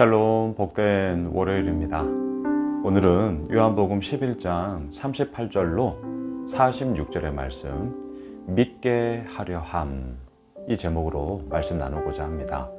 샬롬, 복된 월요일입니다. 오늘은 요한복음 11장 38절로 46절의 말씀, 믿게 하려 함, 이 제목으로 말씀 나누고자 합니다.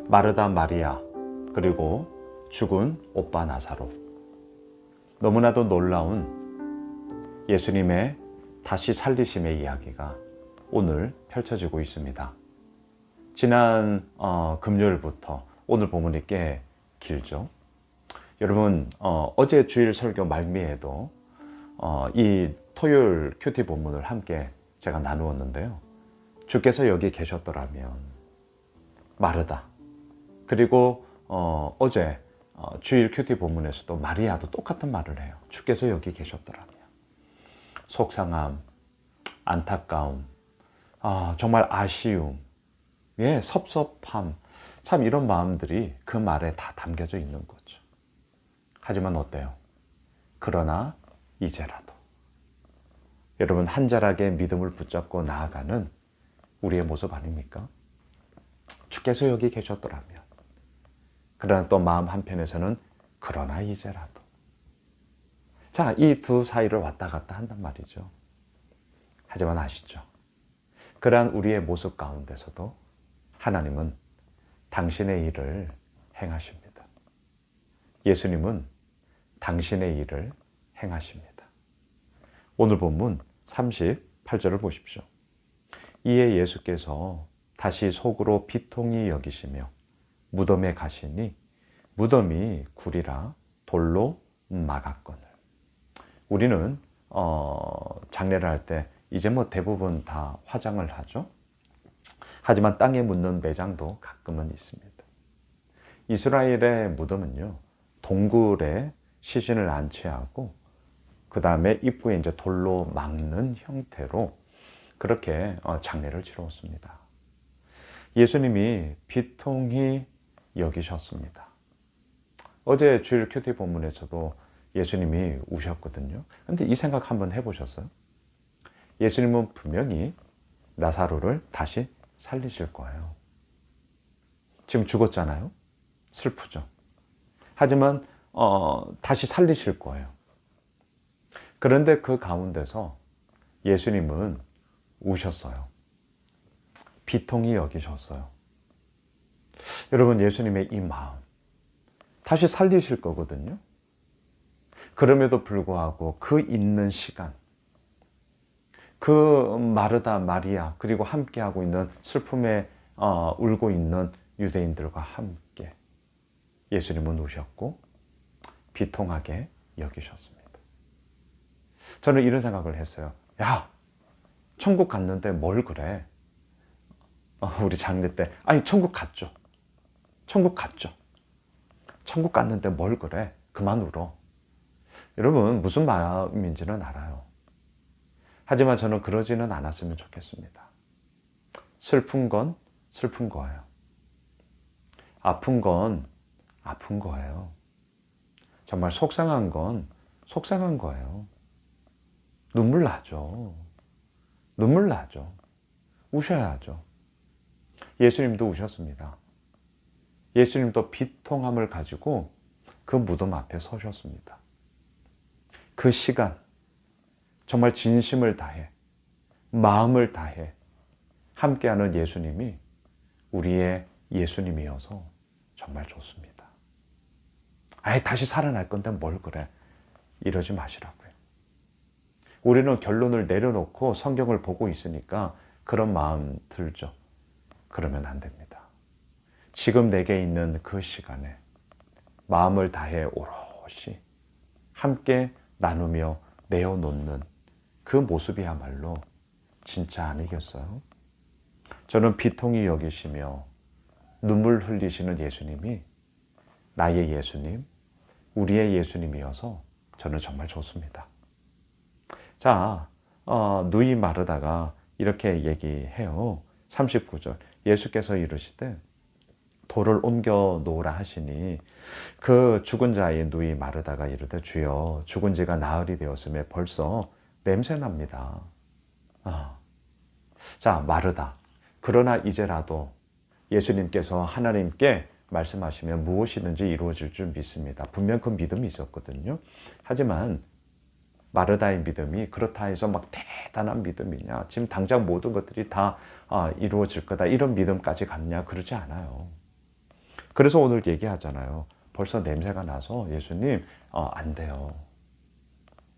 마르다 마리아, 그리고 죽은 오빠 나사로. 너무나도 놀라운 예수님의 다시 살리심의 이야기가 오늘 펼쳐지고 있습니다. 지난 금요일부터 오늘 본문이 꽤 길죠. 여러분, 어제 주일 설교 말미에도 이 토요일 큐티 본문을 함께 제가 나누었는데요. 주께서 여기 계셨더라면 마르다, 그리고 어제 주일 큐티 본문에서도 마리아도 똑같은 말을 해요. 주께서 여기 계셨더라면. 속상함, 안타까움, 정말 아쉬움, 섭섭함, 참 이런 마음들이 그 말에 다 담겨져 있는 거죠. 하지만 어때요? 그러나 이제라도. 여러분, 한 자락의 믿음을 붙잡고 나아가는 우리의 모습 아닙니까? 주께서 여기 계셨더라면. 그러나 또 마음 한편에서는 그러나 이제라도. 자, 이 두 사이를 왔다 갔다 한단 말이죠. 하지만 아시죠? 그러한 우리의 모습 가운데서도 하나님은 당신의 일을 행하십니다. 예수님은 당신의 일을 행하십니다. 오늘 본문 38절을 보십시오. 이에 예수께서 다시 속으로 비통히 여기시며 무덤에 가시니 무덤이 굴이라 돌로 막았거늘. 우리는 장례를 할 때 이제 대부분 다 화장을 하죠. 하지만 땅에 묻는 매장도 가끔은 있습니다. 이스라엘의 무덤은요, 동굴에 시신을 안치하고 그 다음에 입구에 이제 돌로 막는 형태로 그렇게 장례를 치렀습니다. 예수님이 비통히 여기셨습니다. 어제 주일 큐티 본문에서도 예수님이 우셨거든요. 근데 이 생각 한번 해보셨어요? 예수님은 분명히 나사로를 다시 살리실 거예요. 지금 죽었잖아요. 슬프죠. 하지만 다시 살리실 거예요. 그런데 그 가운데서 예수님은 우셨어요. 비통히 여기셨어요. 여러분, 예수님의 이 마음 다시 살리실 거거든요. 그럼에도 불구하고 그 있는 시간, 그 마르다 마리아, 그리고 함께하고 있는 슬픔에 울고 있는 유대인들과 함께 예수님은 우셨고 비통하게 여기셨습니다. 저는 이런 생각을 했어요. 야, 천국 갔는데 뭘 그래? 우리 장례 때 천국 갔죠. 천국 갔죠. 천국 갔는데 뭘 그래? 그만 울어. 여러분, 무슨 마음인지는 알아요. 하지만 저는 그러지는 않았으면 좋겠습니다. 슬픈 건 슬픈 거예요. 아픈 건 아픈 거예요. 정말 속상한 건 속상한 거예요. 눈물 나죠. 눈물 나죠. 우셔야죠. 예수님도 우셨습니다. 예수님도 비통함을 가지고 그 무덤 앞에 서셨습니다. 그 시간, 정말 진심을 다해, 마음을 다해 함께하는 예수님이 우리의 예수님이어서 정말 좋습니다. 다시 살아날 건데 뭘 그래? 이러지 마시라고요. 우리는 결론을 내려놓고 성경을 보고 있으니까 그런 마음 들죠. 그러면 안 됩니다. 지금 내게 있는 그 시간에 마음을 다해 오롯이 함께 나누며 내어놓는 그 모습이야말로 진짜 아니겠어요? 저는 비통히 여기시며 눈물 흘리시는 예수님이 나의 예수님, 우리의 예수님이어서 저는 정말 좋습니다. 자, 누이 마르다가 이렇게 얘기해요. 39절. 예수께서 이르시되 돌을 옮겨 놓으라 하시니 그 죽은 자의 누이 마르다가 이르되 주여 죽은 지가 나흘이 되었음에 벌써 냄새납니다. 자, 마르다. 그러나 이제라도 예수님께서 하나님께 말씀하시면 무엇이든지 이루어질 줄 믿습니다. 분명 그 믿음이 있었거든요. 하지만 마르다의 믿음이 그렇다 해서 막 대단한 믿음이냐, 지금 당장 모든 것들이 다 이루어질 거다, 이런 믿음까지 갔냐? 그러지 않아요. 그래서 오늘 얘기하잖아요. 벌써 냄새가 나서 예수님 안 돼요.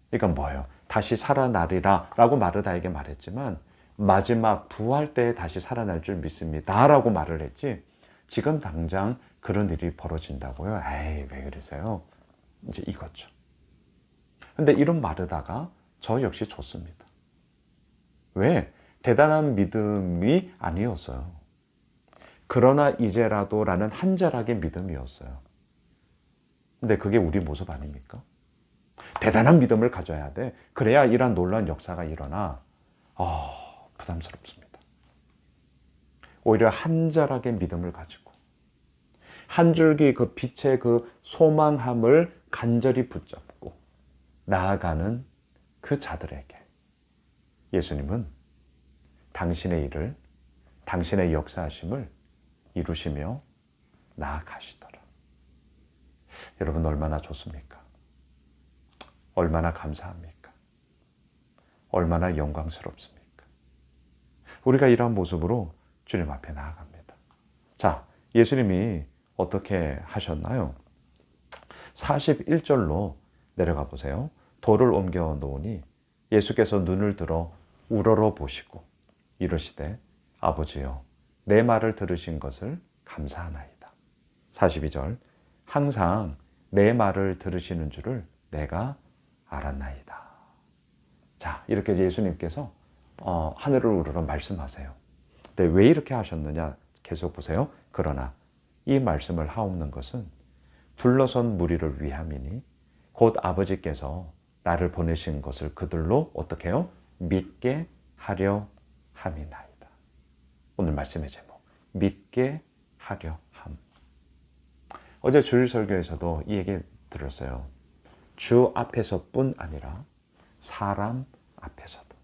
그러니까 뭐예요? 다시 살아나리라 라고 마르다에게 말했지만 마지막 부활 때에 다시 살아날 줄 믿습니다 라고 말을 했지, 지금 당장 그런 일이 벌어진다고요? 에이, 왜 그러세요? 이제 이거죠. 근데 이런 마르다가 저 역시 좋습니다. 왜? 대단한 믿음이 아니었어요. 그러나 이제라도 라는 한절하게 믿음이었어요. 근데 그게 우리 모습 아닙니까? 대단한 믿음을 가져야 돼. 그래야 이러한 놀라운 역사가 일어나. 부담스럽습니다. 오히려 한절하게 믿음을 가지고 한 줄기 그 빛의 그 소망함을 간절히 붙잡고 나아가는 그 자들에게 예수님은 당신의 일을, 당신의 역사하심을 이루시며 나아가시더라. 여러분, 얼마나 좋습니까? 얼마나 감사합니까? 얼마나 영광스럽습니까? 우리가 이러한 모습으로 주님 앞에 나아갑니다. 자, 예수님이 어떻게 하셨나요? 41절로 내려가 보세요. 돌을 옮겨 놓으니 예수께서 눈을 들어 우러러 보시고 이르시되 아버지여, 내 말을 들으신 것을 감사하나이다. 42절, 항상 내 말을 들으시는 줄을 내가 알았나이다. 자, 이렇게 예수님께서 하늘을 우러러 말씀하세요. 근데 왜 이렇게 하셨느냐? 계속 보세요. 그러나 이 말씀을 하옵는 것은 둘러선 무리를 위함이니 곧 아버지께서 나를 보내신 것을 그들로 어떻게 해요? 믿게 하려 함이나이다. 오늘 말씀의 제목, 믿게 하려 함. 어제 주일 설교에서도 이 얘기 들었어요. 주 앞에서뿐 아니라 사람 앞에서도.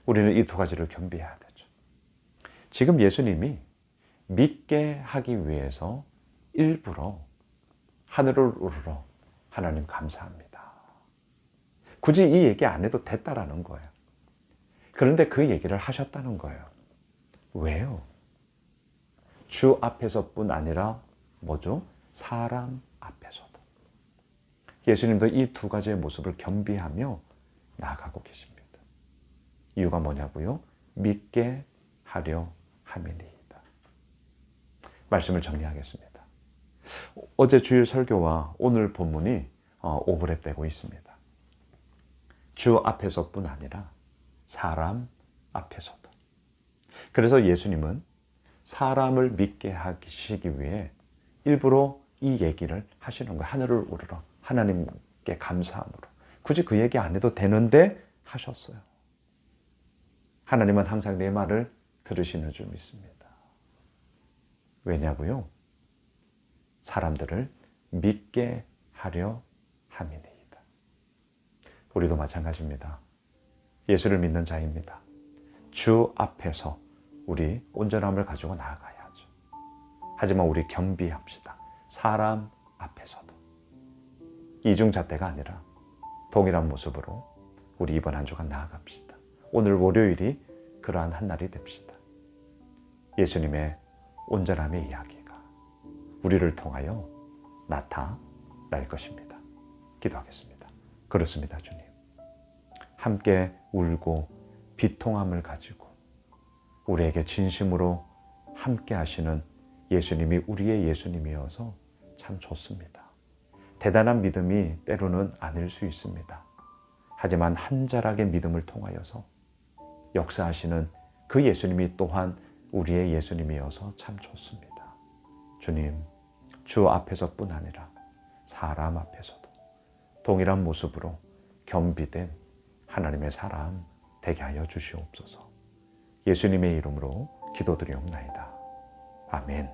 우리는 이 두 가지를 겸비해야 되죠. 지금 예수님이 믿게 하기 위해서 일부러 하늘을 우러러 하나님 감사합니다. 굳이 이 얘기 안 해도 됐다라는 거예요. 그런데 그 얘기를 하셨다는 거예요. 왜요? 주 앞에서뿐 아니라 뭐죠? 사람 앞에서도. 예수님도 이 두 가지의 모습을 겸비하며 나아가고 계십니다. 이유가 뭐냐고요? 믿게 하려 함이니이다. 말씀을 정리하겠습니다. 어제 주일 설교와 오늘 본문이 오버랩되고 있습니다. 주 앞에서뿐 아니라 사람 앞에서도. 그래서 예수님은 사람을 믿게 하시기 위해 일부러 이 얘기를 하시는 거예요. 하늘을 우러러 하나님께 감사함으로. 굳이 그 얘기 안 해도 되는데 하셨어요. 하나님은 항상 내 말을 들으시는 줄 믿습니다. 왜냐고요? 사람들을 믿게 하려 함이니이다. 우리도 마찬가지입니다. 예수를 믿는 자입니다. 주 앞에서 우리 온전함을 가지고 나아가야죠. 하지만 우리 겸비합시다. 사람 앞에서도. 이중잣대가 아니라 동일한 모습으로 우리 이번 한 주간 나아갑시다. 오늘 월요일이 그러한 한 날이 됩시다. 예수님의 온전함의 이야기가 우리를 통하여 나타날 것입니다. 기도하겠습니다. 그렇습니다, 주님. 함께 울고 비통함을 가지고 우리에게 진심으로 함께 하시는 예수님이 우리의 예수님이어서 참 좋습니다. 대단한 믿음이 때로는 아닐 수 있습니다. 하지만 한절하게 믿음을 통하여서 역사하시는 그 예수님이 또한 우리의 예수님이어서 참 좋습니다. 주님, 주 앞에서뿐 아니라 사람 앞에서도 동일한 모습으로 겸비된 하나님의 사람 되게 하여 주시옵소서. 예수님의 이름으로 기도드리옵나이다. 아멘.